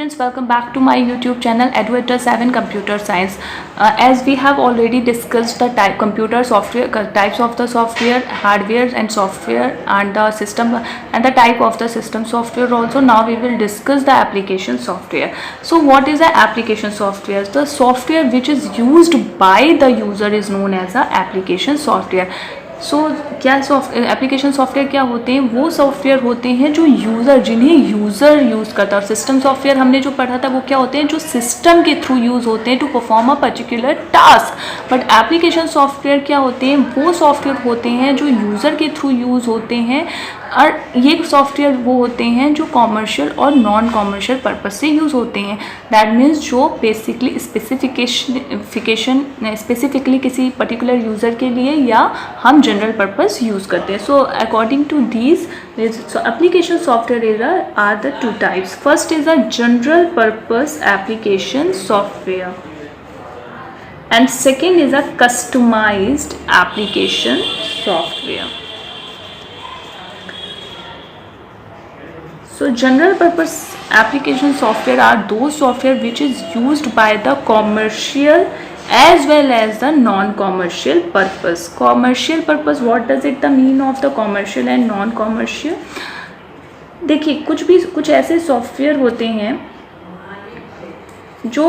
students, welcome back to my YouTube channel Eduator 7 Computer Science. As we have already discussed the types of the software, hardware and software, and the system and the type of the system software also. Now we will discuss the application software. So what is the application software? The software which is used by the user is known as the application software. क्या application software क्या होते हैं? वो software होते हैं जो जिन्हें user use करता है। और सिस्टम सॉफ्टवेयर हमने जो पढ़ा था वो क्या होते हैं? जो सिस्टम के थ्रू यूज़ होते हैं to perform a particular task. But application software क्या होते हैं? वो सॉफ्टवेयर होते हैं जो यूज़र के थ्रू यूज़ होते हैं, और ये सॉफ्टवेयर वो होते हैं जो कॉमर्शियल और नॉन कॉमर्शियल पर्पस से यूज़ होते हैं। दैट मीन्स जो बेसिकली स्पेसिफिकली किसी पर्टिकुलर यूज़र के लिए या हम जनरल पर्पस यूज़ करते हैं। So according to these application software are the two types. First is a general purpose application software and second is a customized application software. So general purpose application software are those software which is used by the commercial as well as the non-commercial purpose. Commercial purpose, what does it the mean of the commercial and non-commercial? देखिए, कुछ ऐसे software होते हैं जो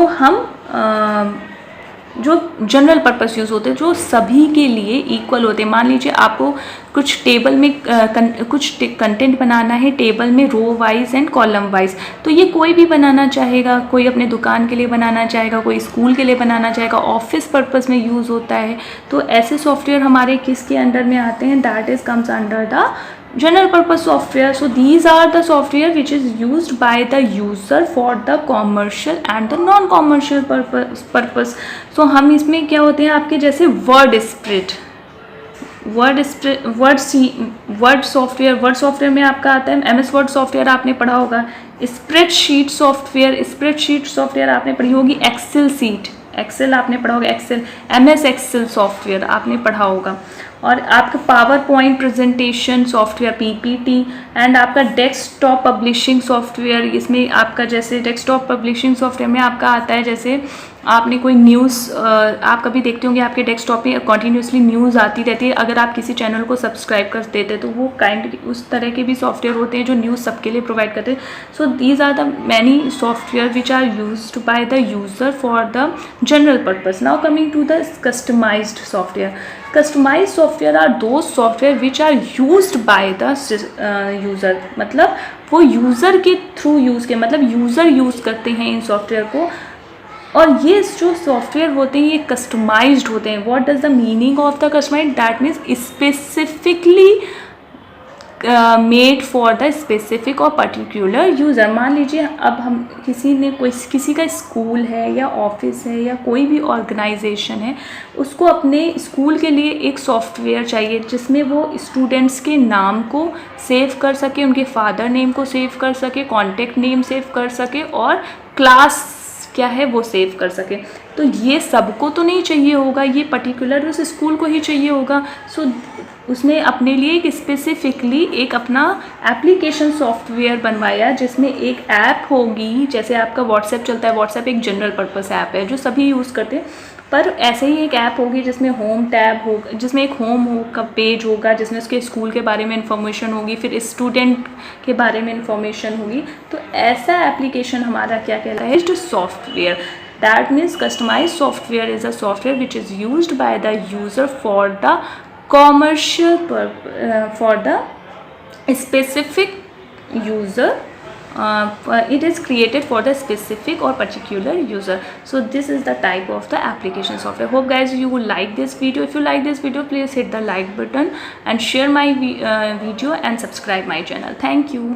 जो general purpose use होते हैं, जो सभी के लिए इक्वल होते हैं. मान लीजिए आपको कुछ टेबल में कुछ कंटेंट बनाना है, टेबल में row wise and column wise. तो ये कोई भी बनाना चाहेगा, कोई अपने दुकान के लिए बनाना चाहेगा, कोई स्कूल के लिए बनाना चाहेगा, ऑफिस पर्पस में यूज़ होता है. तो ऐसे सॉफ्टवेयर हमारे किसके अंडर में आते हैं? That is comes under the general purpose software. So these are the software which is used by the user for the commercial and the non commercial purpose. So हम इसमें क्या होते हैं आपके जैसे वर्ड सॉफ्टवेयर में आपका आता है MS वर्ड सॉफ्टवेयर, आपने पढ़ा होगा. स्प्रेडशीट सॉफ्टवेयर आपने पढ़ी होगी. एक्सेल आपने पढ़ा होगा. MS एक्सेल सॉफ्टवेयर आपने पढ़ा होगा. और आपका power point presentation software PPT, and आपका डेस्कटॉप पब्लिशिंग सॉफ्टवेयर. इसमें आपका जैसे डेस्कटॉप पब्लिशिंग सॉफ्टवेयर में आपका आता है जैसे आपने कोई न्यूज़ आप कभी देखते होंगे आपके डेस्कटॉप पे कॉन्टीन्यूसली न्यूज़ आती रहती है. अगर आप किसी चैनल को सब्सक्राइब कर देते हैं तो वो उस तरह के भी सॉफ्टवेयर होते हैं जो न्यूज़ सबके लिए प्रोवाइड करते हैं. So these are the many software which are used by the user for the general purpose. Now coming to the customized software. Customized software are those software which are used by the user. मतलब वो user के through मतलब user use करते हैं इन software को. और ये जो सॉफ्टवेयर होते हैं ये कस्टमाइज्ड होते हैं. What does the meaning of the customized? That means specifically made for the specific और पर्टिकुलर यूज़र. मान लीजिए अब हम किसी का स्कूल है या ऑफिस है या कोई भी ऑर्गेनाइजेशन है, उसको अपने स्कूल के लिए एक सॉफ्टवेयर चाहिए जिसमें वो स्टूडेंट्स के नाम को सेव कर सके, उनके फादर नेम को सेव कर सके, कॉन्टेक्ट नेम सेव कर सके और क्लास क्या है वो सेव कर सके. तो ये सबको तो नहीं चाहिए होगा, ये पर्टिकुलर उस स्कूल को ही चाहिए होगा. सो उसने अपने लिए एक स्पेसिफिकली एक अपना एप्लीकेशन सॉफ्टवेयर बनवाया जिसमें एक ऐप होगी. जैसे आपका व्हाट्सएप चलता है, व्हाट्सएप एक जनरल पर्पस ऐप है जो सभी यूज़ करते हैं. पर ऐसे ही एक ऐप होगी जिसमें होम टैब होगा, जिसमें एक होम का पेज होगा जिसमें उसके स्कूल के बारे में इंफॉर्मेशन होगी, फिर स्टूडेंट के बारे में इंफॉर्मेशन होगी. तो ऐसा एप्लीकेशन हमारा क्या कहलाता है? Software. That means customized software is a software which is used by the user for the commercial for the specific user. It is created for the specific or particular user. So this is the type of the application software. Hope guys you will like this video. If you like this video, please hit the like button and share my video and subscribe my channel. Thank you.